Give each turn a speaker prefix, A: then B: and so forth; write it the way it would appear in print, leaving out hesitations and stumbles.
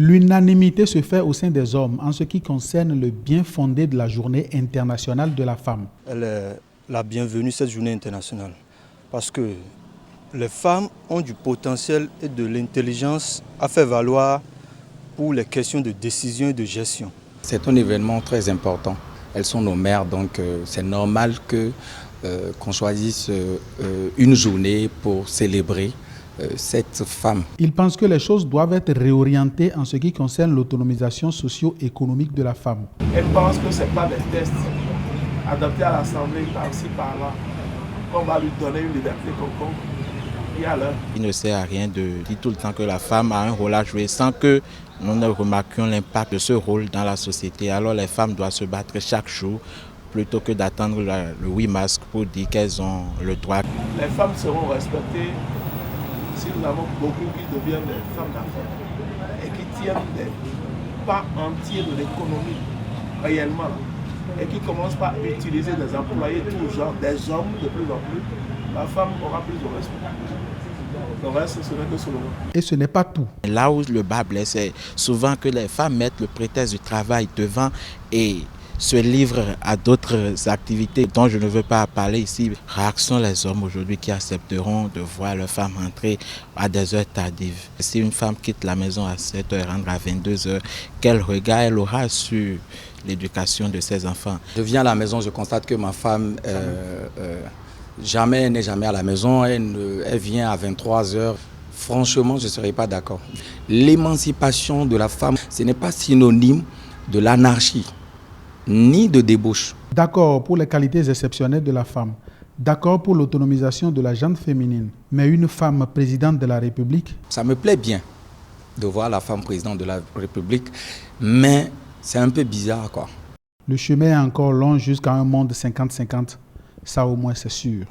A: L'unanimité se fait au sein des hommes en ce qui concerne le bien fondé de la Journée internationale de la femme.
B: Elle est la bienvenue, cette journée internationale, parce que les femmes ont du potentiel et de l'intelligence à faire valoir pour les questions de décision et de gestion.
C: C'est un événement très important. Elles sont nos mères, donc c'est normal qu'on choisisse une journée pour célébrer cette femme.
A: Il pense que les choses doivent être réorientées en ce qui concerne l'autonomisation socio-économique de la femme.
D: Elle pense que ce n'est pas des tests adoptés à l'Assemblée par-ci par-là qu'on va lui donner une liberté quelconque.
E: Il ne sert à rien de dire tout le temps que la femme a un rôle à jouer sans que nous ne remarquions l'impact de ce rôle dans la société. Alors les femmes doivent se battre chaque jour plutôt que d'attendre le 8 mars pour dire qu'elles ont le droit.
D: Les femmes seront respectées si nous avons beaucoup qui deviennent des femmes d'affaires et qui tiennent des pas entiers de l'économie réellement et qui ne commencent pas à utiliser des employés tout genre, des hommes de plus en plus. La femme aura plus de respect. Le reste, ce n'est que sur le nom.
A: Et ce n'est pas tout.
E: Là où le bas blesse, c'est souvent que les femmes mettent le prétexte du travail devant et se livrent à d'autres activités dont je ne veux pas parler ici. Rares sont les hommes aujourd'hui qui accepteront de voir leurs femmes entrer à des heures tardives. Si une femme quitte la maison à 7h et rentre à 22h, quel regard elle aura sur l'éducation de ses enfants?
C: Je viens à la maison, je constate que ma femme n'est jamais à la maison, elle vient à 23h. Franchement, je ne serais pas d'accord. L'émancipation de la femme, ce n'est pas synonyme de l'anarchie, ni de débauche.
A: D'accord pour les qualités exceptionnelles de la femme, d'accord pour l'autonomisation de la gente féminine, mais une femme présidente de la République?
C: Ça me plaît bien de voir la femme présidente de la République, mais c'est un peu bizarre, quoi.
A: Le chemin est encore long jusqu'à un monde 50-50. Ça au moins c'est sûr.